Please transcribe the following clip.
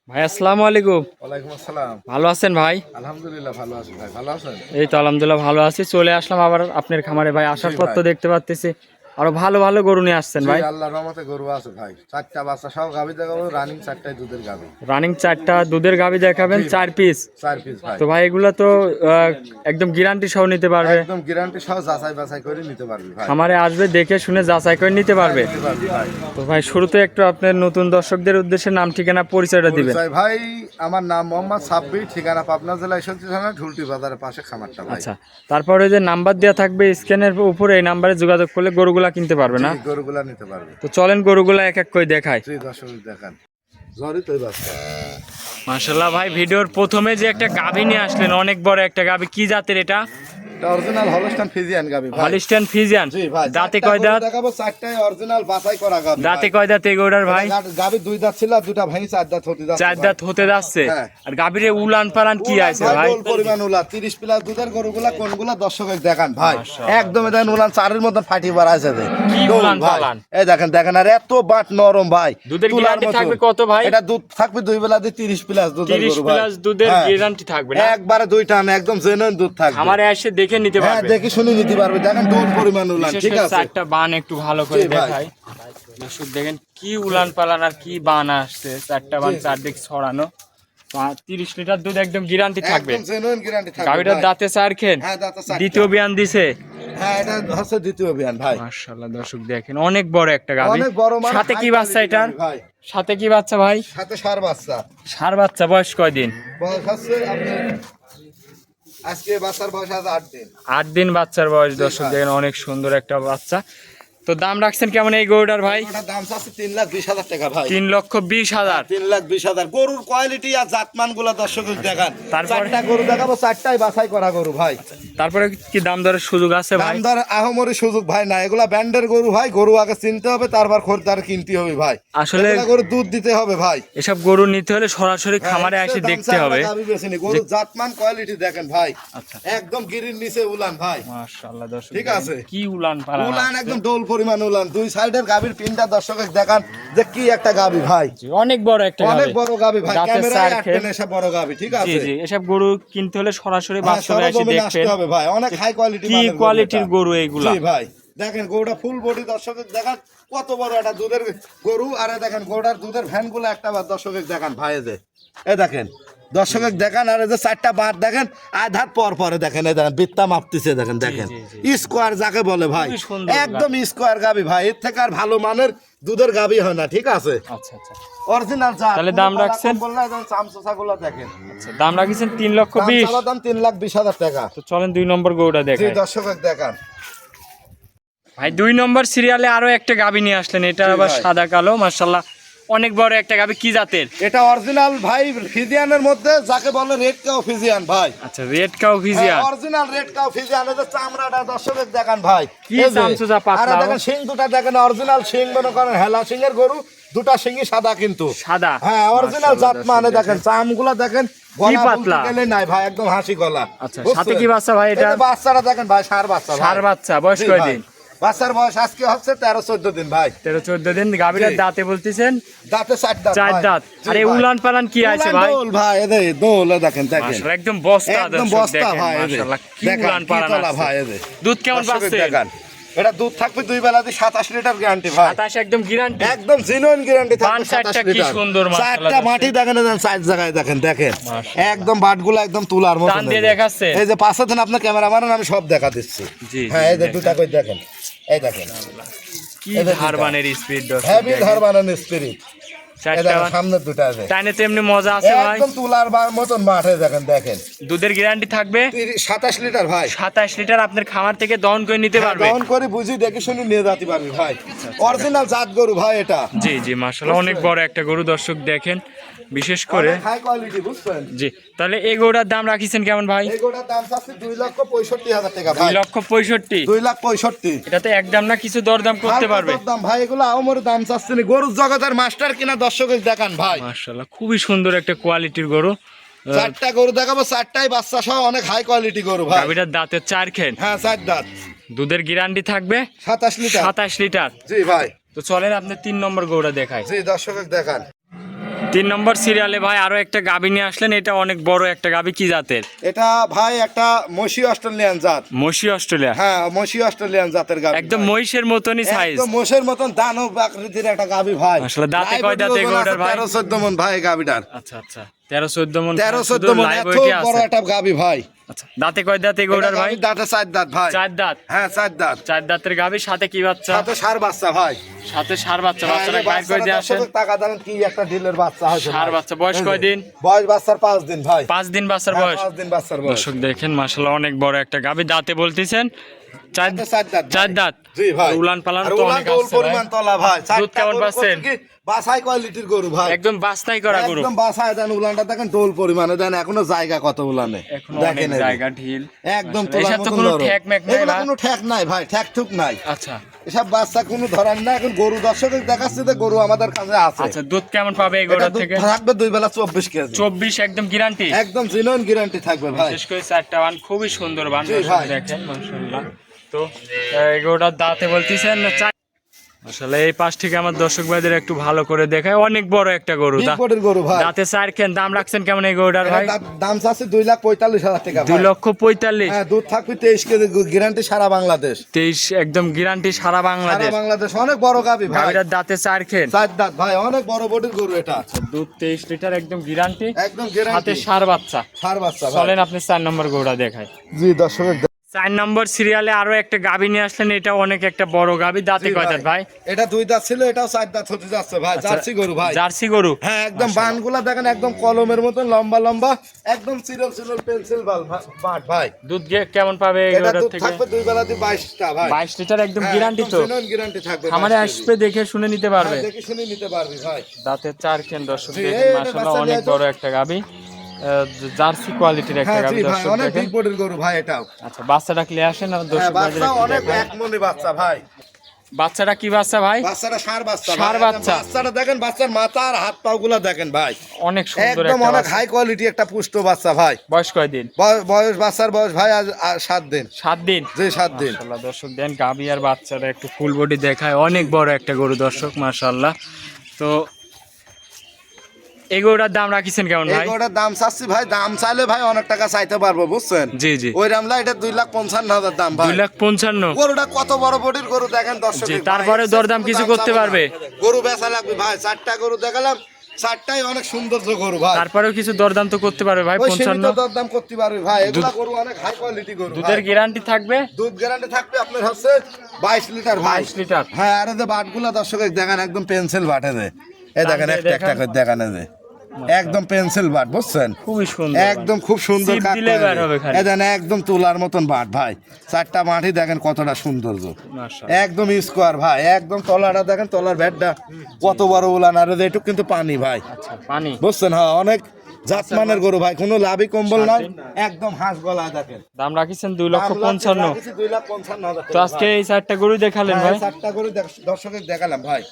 ভাই আসসালামু আলাইকুম। ওয়ালাইকুম আসসালাম। ভালো আছেন ভাই? আলহামদুলিল্লাহ ভালো আছি ভাই, ভালো আছেন? এই তো আলহামদুলিল্লাহ ভালো আছি। চলে আসলাম আবার আপনার খামারে ভাই। আসার জি পর ভাই। তো দেখতে পাচ্তেছি আরো ভালো ভালো গরু নিয়ে আসছেন জি ভাই। আল্লাহর রহমতে গরু আছে ভাই, 4টা বাচ্চা সহ গাভী দেখাবো, রানিং 4টায় দুধের গাভী। রানিং 4টা দুধের গাভী দেখাবেন, জি ভাই। 4 পিস। 4 পিস ভাই। তো ভাই এগুলো তো একদম গ্যারান্টি সহ নিতে পারবে? একদম গ্যারান্টি সহ যাচাই বাছাই করে নিতে পারবি ভাই। খামারে আসবে, দেখে শুনে যাচাই করে নিতে পারবে। নিতে পারবি ভাই। তো ভাই শুরুতে একটু আপনার নতুন দর্শকদের উদ্দেশ্যে নাম ঠিকানা পরিচয়টা দিবেন। পরিচয় ভাই, আমার নাম মোহাম্মদ সাব্বির, ঠিকানা পাবনা জেলা ঈশ্বরদী থানা ঢুলটি বাজারের পাশে খামারটা ভাই। আচ্ছা, তারপরে যে নাম্বার দেওয়া থাকবে স্ক্যানের উপরে, এই নাম্বারে যোগাযোগ করলে গরুগুলা কিনতে পারবে না? জি, গরুগুলা নিতে পারবে। তো চলেন গরুগুলা এক এক করে দেখাই। জি দর্শক দেখান, জরি তৈ বাচ্চা। মাশাআল্লাহ ভাই, ভিডিওর প্রথমে যে একটা গাভী নিয়ে আসলেন, অনেক বড় একটা গাভী, কি জাতের এটা? এটা অরিজিনাল হলস্টাইন ফ্রিজিয়ান গাভী ভাই। Holstein Friesian. জি ভাই। দাঁতে কয় দাঁত? দেখাবো 4টায় অরিজিনাল বাছাই করা গাভী। দাঁতে কয় দাঁত এগোড়ার ভাই? গাভী 2 দাঁত ছিল, আর 2টা ভাই 4 দাঁত হতে যাচ্ছে। 4 দাঁত হতে যাচ্ছে। হ্যাঁ। আর গাভীর উলান পালান কি আছে ভাই? গোল পরিমাণ উলান, 30 প্লাস দুধের গরুগুলা কোনগুলা দর্শকের দেখান ভাই। একদম দেখেন উলান চারের মধ্যে ফাটি বার আছে যে। কি উলান পালান? এই দেখেন দেখেন, আর এত বাট নরম ভাই। দুধের তুলার গ্যারান্টি মতো। থাকবে কত ভাই? এটা দুধ থাকবে 2 বেলা দিয়ে 30 প্লাস দুধের 30 গরু ভাই। প্লাস দুধের হ্যাঁ। গ্যারান্টি থাকবে না? একবারে 2 টান একদম জেনুইন দুধ থাকবে। আমারে এসে দেখে নিতে হ্যাঁ, পারবে। দেখি শুনে নিতে পারবে। দেখেন ডোল পরিমাণ উলান, বিশেষ ঠিক করে আছে? 4টা বান একটু ভালো করে জি ভাই। দেখাই। দর্শক দেখেন কি উলান পালান আর কি বান আসছে, 4টা বান জি। চারদিক ছড়ানো। 30 লিটার দুধ একদম গ্যারান্টি থাকবে। একদম জেনুইন গ্যারান্টি থাকবে। গাভীটার ভাই। দাঁতে 4 খেন। হ্যাঁ, দাঁতে 4টা। দ্বিতীয় বিয়ান দিছে। হ্যাঁ, এটা হচ্ছে দ্বিতীয় অভিযান ভাই। মাশাআল্লাহ, দর্শক দেখেন অনেক বড় একটা গাভী। অনেক বড় মানে সাথে কি high বাচ্চা quality এটার? গাভী ভাই। সাথে কি বাচ্চা ভাই? সাথে সার বাচ্চা। ষাঁড় বাচ্চা, বয়স কয়দিন? বয়স হচ্ছে আপনার, আজকে বাচ্চার বয়স আছে 8 দিন। 8 দিন বাচ্চার বয়স। জি দর্শক ভাই। দেখেন অনেক সুন্দর একটা বাচ্চা। তো দাম রাখছেন কেমন এই গরুটার ভাই? ওটার দাম আছে 3,20,000 টাকা ভাই। 3,20,000। 3,20,000 গরুর কোয়ালিটি আর জাতমান গুলা দর্শকের দেখান। তারপর? 4টা গরু দেখাবো, 4টাই বাছাই করা গরু ভাই। তারপরে কি দাম দরের সুযোগ আছে ভাই? দাম দর আহমরি সুযোগ ভাই না, এগুলা ব্যান্ডের গরু ভাই। গরু আগে চিনতে হবে, তারপর খরিদ্দার কিনতে হবে ভাই। আসলে এগুলা গরু দুধ দিতে হবে ভাই। এসব গরু নিতে হলে সরাসরি খামারে এসে দেখতে হবে। গরুর জাতমান কোয়ালিটি দেখেন ভাই। আচ্ছা, একদম গিরির নিচে উলান ভাই। মাশাআল্লাহ দর্শক ঠিক আছে। দেখেন কি উলান পালান উলান আসছে। একদম ডোল পরিমাণ উলান। 2 সাইডের গাভীর পিনটা দর্শকের দেখান যে কি একটা গাভী ভাই। জি, অনেক বড় একটা অনেক গাভী। বড় গাভী ভাই, দাঁতে ক্যামেরায় 4 খেন। আটবেন এসব বড় গাভী, ঠিক জি আছে? জি, এসব গরু কিনতে হলে সরাসরি হ্যাঁ, বাস্তবে এসে সরজমিনে আসতে দেখবেন হবে ভাই। অনেক হাই কোয়ালিটি কি কোয়ালিটির গরু এইগুলা। জি ভাই। দেখেন গরুটা ফুল বডি, দর্শকের দেখান কত বড় একটা দুধের গরু। আর এই দেখেন গরুটার দুধের ভ্যানগুলো একটা বার দর্শকের দেখান ভাই। এই যে এই দেখেন দর্শকের দেখান, আর এই যে 4টা বাট দেখেন আধার পর পরে দেখেন। এই দেখেন বৃত্তা মাপতেছে, দেখেন দেখেন স্কোয়ার যাকে বলে ভাই। খুবই সুন্দর একদম স্কোয়ার গাভী ভাই। এর থেকে আর ভালো মানের দুধের গাভী হয় না, ঠিক আছে? আচ্ছা আচ্ছা অরিজিনাল জাত। তাহলে দাম রাখছেন? বললে একদম চামচোসাগুলো দেখেন। আচ্ছা, দাম রাখিছেন দাম 3,20,000। চাওয়া দাম 3,20,000 টাকা। তো চলেন 2 নম্বর গরুটা জি দেখাই। দর্শকের দেখান ভাই 2 নম্বর সিরিয়ালে আরো একটা গাভী নিয়ে আসলেন, এটা জি আবার ভাই। সাদা কালো, মাশাআল্লাহ অনেক বড় একটা গাভী, কি জাতের? এটা অরিজিনাল ভাই ফিজিয়ানের মধ্যে যাকে বলে রেড কাউ ফিজিয়ান ভাই। আচ্ছা, red cow Friesian. Original red cow Friesian. এই যে চামড়াটা দর্শকের দেখান ভাই। কি এই যে, চামচুচা পাতলা। আর দেখেন শিং দুটা দেখেন, অরিজিনাল শিং মনে করেন হেলা শিংয়ের গরু। 2টা শিংই সাদা কিন্তু। সাদা। হ্যাঁ, অরিজিনাল জাত মানে দেখেন চামগুলা দেখেন, গলা পাতলা। বলতে গেলে নাই ভাই, একদম হাসি গলা। আচ্ছা, বুঝছেন? সাথে কি বাচ্চা ভাই এটা? এই যে বাচ্চাটা দেখেন ভাই, ষাঁড় বাচ্চা ভাই। ষাঁড় বাচ্চা, বয়স জি কয়দিন? ভাই। বাচ্চার বয়স আজকে হচ্ছে 13-14 দিন ভাই। 13-14 দিন। গাভীটার জি। দাঁতে বলতেছেন দাঁতে 4 দাঁত 4 ভাই। দাঁত। জি আরে ভাই। উলান পালান কি আছে ভাই? দোল ভাই, এদের দোল দেখেন দেখেন। মাশাআল্লাহ একদম বস্তা। একদম দর্শক বস্তা দেখেন, ভাই। এদের মাশাআল্লাহ কি দেখেন, উলান কি পালান তলা আছে। ভাই এদের। দুধ কেমন দর্শকের পাচ্ছে? দেখান। এটা দুধ থাকবে 2 বেলা দিয়ে 27 লিটার গ্যারান্টি ভাই। 27 একদম গ্যারান্টি। একদম জিনুইন গ্যারান্টি থাকবে। বান সাইডটা 27 কি লিটার। সুন্দর, মাশাআল্লাহ। 4টা মাটি দেখেন, এদের 4 জায়গায় দেখেন দেখেন। মাশাআল্লাহ। একদম বাটগুলো একদম তুলার মতো। টান দিয়ে দেখাচ্ছে। এই যে পাশে দেন আপনার ক্যামেরাম্যান, আমি সব দেখা দিচ্ছি। জি, হ্যাঁ, জি, এই যে দুটা কই দেখেন। এই দেখেন কি এদের দুটা। ধারবানের স্পিড দর্শক হেভি দেখেন। ধার বানানো স্পিরিট। এই 4টা দেখেন বান। সামনের দুটা আছে। টাইনে তো এমনি মজা আছে ভাই। একদম তুলার মতন মাঠে দেখেন দেখেন। দুধের গ্যারান্টি থাকবে 27 লিটার ভাই। 27 লিটার। আপনার খামার থেকে দহন করে নিতে পারবে। দহন করে বুঝি দেখে শুনে নিয়ে যেতে পারবি ভাই। অরিজিনাল জাত গরু ভাই এটা। জি জি, মাশাআল্লাহ অনেক বড় একটা গরু দর্শক দেখেন, বিশেষ করে। হাই কোয়ালিটি, বুঝছেন? জি, তাহলে এই গরুটার দাম রাখিছেন কেমন ভাই? এই গরুটার দাম চাচ্ছে 2,65,000 টাকা ভাই। 2,65,000। 2,65,000। এটা তো একদম না, কিছু দরদাম করতে পারবে? দাম ভাই, এগুলো আমর দাম চাচ্ছে না। গরুর জগতের মাস্টার কিনা দর্শকের দেখান ভাই। মাশাআল্লাহ খুবই সুন্দর একটা কোয়ালিটির গরু। 4টা গরু দেখাবো, 4টাই বাচ্চা সহ অনেক হাই কোয়ালিটি গরু ভাই। গাভীটার দাঁতের 4 খেন। হ্যাঁ, 4 দাঁত। দুধের গ্যারান্টি থাকবে 27 লিটার। 27 লিটার। জি ভাই। তো চলেন আপনি 3 নম্বর গরুটা দেখাই। জি দর্শকের দেখান। 3 নম্বর সিরিয়ালে ভাই আরো একটা গাভী নিয়ে আসলেন, এটা অনেক বড় একটা গাভী, কি জাতের? এটা ভাই একটা মশি অস্ট্রেলিয়ান জাত। মশি অস্ট্রেলিয়া, হ্যাঁ মশি অস্ট্রেলিয়ান জাতের গাভী, একদম মহিষের মতনই সাইজ, একদম মোষের মতন দানব আকৃতির একটা গাভী ভাই। মাশাআল্লাহ, দাঁতে কয় দাঁতে এগুলোর ভাই? 13-14 মন ভাই গাভীটার। আচ্ছা আচ্ছা, 13-14 মন, 13-14 মন, লাইভ এত ওয়েটে বড় আছে। একটা গাভী ভাই। আচ্ছা, দাঁতে কয় দাঁতে এগুলোর ভাই? দাঁতে 4 দাঁত ভাই। 4 দাঁত, হ্যাঁ 4 দাঁত। 4 দাঁতের গাভী, সাথে কি বাচ্চা? সাথে ষাঁড় বাচ্চা ভাই। সাথে ষাঁড় বাচ্চা, বাচ্চাটা গায়ে কয় দিয়ে আসেন? টাকা দেন কি একটা ডিলের বাচ্চা হয়েছে। ষাঁড় বাচ্চা, বয়স কয় দিন? বয়স বাচ্চার 5 দিন ভাই। 5 দিন বাচ্চার হ্যাঁ, বয়স। 5 দিন বাচ্চার বয়স। দর্শক দেখেন মাশাআল্লাহ অনেক বড় একটা গাভী, দাঁতে বলতেছেন 4 4 দাঁত। 4 দাঁত। জি ভাই। উলান পালান আর তো উলান অনেক দৌল আছে পরিমাণ ভাই। তলা ভাই। দুধ কেমন পাচ্ছেন? বাসাই কোয়ালিটির গরু ভাই। একদম বাছনাই করা গরু, একদম বাসায় দেন, উলানটা দেখেন ডোল পরিমাণে দেন, এখনো জায়গা কত উলানে এখনো অনেক দেখেন এই যে। জায়গা ঢিল, একদম মাশাআল্লাহ। তোলার এসব তো মতন কোনো নরম। ঠেক ম্যাক নাই এগুলো না? কোনো ঠেক নাই ভাই, ঠেক ঠুক নাই। আচ্ছা এসব বাচ্চা কোনো ধরার না। এখন গরু দর্শকের দেখাচ্ছে যে গরু আমাদের কাছে আছে। আচ্ছা, দুধ কেমন পাবে এই এটা গরুর দুধ থেকে? থাকবে 2 বেলা 24 কেজি। 24 একদম গ্যারান্টি, একদম জিনুইন গ্যারান্টি থাকবে ভাই। বিশেষ করে 4টা বান খুবই সুন্দর বান, জি দর্শক ভাই। দেখেন মাশাআল্লাহ। তো এই গরুটার দাঁতে বলতেছেন আসলে এই পাশ থেকে আমার দর্শক ভাইদের একটু ভালো করে দেখায়, অনেক বড় একটা গরু, বিগ বডির গরু ভাই। দাঁতে 4 কেন, দাম রাখছেন কেমন এই গরুটার ভাই? এটার দাম চাচ্ছে 2,45,000 টাকা ভাই। 2,45,000। হ্যাঁ, দুধ থাকবে 23 কেজি, গ্যারান্টি সারা বাংলাদেশ। 23 একদম গ্যারান্টি সারা সারা বাংলাদেশ। বাংলাদেশ অনেক বড় গাবি ভাই। গাভীটার দাঁতে 4 কেন, 4 দাঁত ভাই, অনেক বড় বডির গরু এটা। দুধ 23 লিটার একদম গ্যারান্টি, একদম হাতে গ্যারান্টি। ষাঁড় বাচ্চা। ষাঁড় বাচ্চা ভাই। চলেন আপনি 4 নম্বর গরুটা দেখায়। জি দর্শক 4 নম্বর সিরিয়ালে আরো একটা গাভী নিয়ে আসলেন, এটা অনেক একটা বড় গাভী, দাঁতে কয় দাঁত ভাই? এটা 2 দাঁত ছিল, এটাও 4 দাঁত হতে যাচ্ছে ভাই। জার্সি গরু ভাই। জার্সি গরু, হ্যাঁ, একদম বানগুলা দেখেন একদম কলমের মতন লম্বা লম্বা, একদম চিরল চিরল পেন্সিল বাট ভাই। দুধ কেমন পাবে এই এটা গরুটার দুধ থেকে? থাকবে 2 বেলাতে 22টা ভাই। 22 লিটার একদম গ্যারান্টি তো, গ্যারান্টি থাকবে। আমারে আসবে দেখে শুনে নিতে পারবে। হ্যাঁ, দেখে শুনে নিতে পারবি ভাই। দাঁতে 4 কেন, দর্শক জি, দেখেন এটা মাশাআল্লাহ বাচ্চা অনেক নিয়ে তো- বড় একটা গাভী, জার্সি কোয়ালিটির একটা হ্যাঁ গাভী, জি ভাই, দর্শক অনেক দেখেন। বিগ বডির গরু ভাই এটাও। আচ্ছা, বাচ্চাটা ক্লিয়ে আসেন আর হ্যাঁ, দর্শক ভাইদের বাচ্চা একটু অনেক দেখান। একমনি বাচ্চা ভাই। বাচ্চাটা কি বাচ্চা ভাই? বাচ্চাটা ষাঁড় বাচ্চা ভাই। ষাঁড় বাচ্চা। বাচ্চাটা দেখেন, বাচ্চার মাথা আর হাত পা গুলা দেখেন ভাই, অনেক সুন্দর একদম একটা অনেক বাচ্চা। হাই কোয়ালিটি একটা পুষ্ট বাচ্চা ভাই। বয়স কয় দিন? বয়স বাচ্চার বয়স ভাই আজ 7 দিন। 7 দিন। জি 7 দিন। মাশাআল্লাহ, দর্শক দেন গাভী আর বাচ্চারা একটু ফুল বডি দেখায়, অনেক বড় একটা গরু দর্শক মাশাআল্লাহ। তো এই গরুটার দাম রাখিছেন কেমন এই ভাই? গরুটার দাম চাচ্ছি ভাই, দাম চাইলে ভাই অনেক টাকা চাইতে পারবো বুঝছেন। জি জি, ওই রামলা এটা 2,55,000 দাম ভাই। 2,55,000। গরুটা কত বড় বডির গরু দেখেন দর্শক। জি, তারপরে দরদাম কিছু করতে পারবে? গরু বেচা লাগবে ভাই। 4টা গরু দেখালাম, 4টাই অনেক সৌন্দর্য গরু ভাই। তারপরেও কিছু দরদাম তো করতে পারবে ভাই? ওই সীমিত 55। দরদাম করতে পারবে ভাই। এগুলা গরু অনেক হাই কোয়ালিটি গরু। দুধের ভাই। গ্যারান্টি থাকবে? দুধ গ্যারান্টি থাকবে আপনার হচ্ছে 22 লিটার ভাই। 22 লিটার। হ্যাঁ, আর এই যে বাটগুলা দর্শকের দেখেন একদম পেন্সিল বাটে দে। এই দেখেন দিয়ে একটা একটা দেখান। করে দেখান এই যে। একদম পেন্সিল বাট বুঝছেন, খুবই সুন্দর, একদম খুব সুন্দর সিপ কাট দিলে করে বের হবে দেয়। খালি। এই দেখেন একদম তুলার মতন বাট ভাই। 4টা মাঠই দেখেন কতটা সৌন্দর্য, মাশাআল্লাহ। একদম স্কোয়ার ভাই। একদম তলাটা দেখেন, তলার ভ্যাটটা কত বড় উলান, আর এটুক কিন্তু পানি ভাই আচ্ছা, পানি। বুঝছেন। হ্যাঁ, অনেক জাতমানের গরু ভাই, কোনো লাভই কম্বল নাই, একদম হাঁস গলায় দেখেন। দাম রাখিছেন 2,55,000। 2,55,000 তো আজকে এই 4টা গরু দেখালেন ভাই? 4টা গরু দর্শকের দেখালাম ভাই।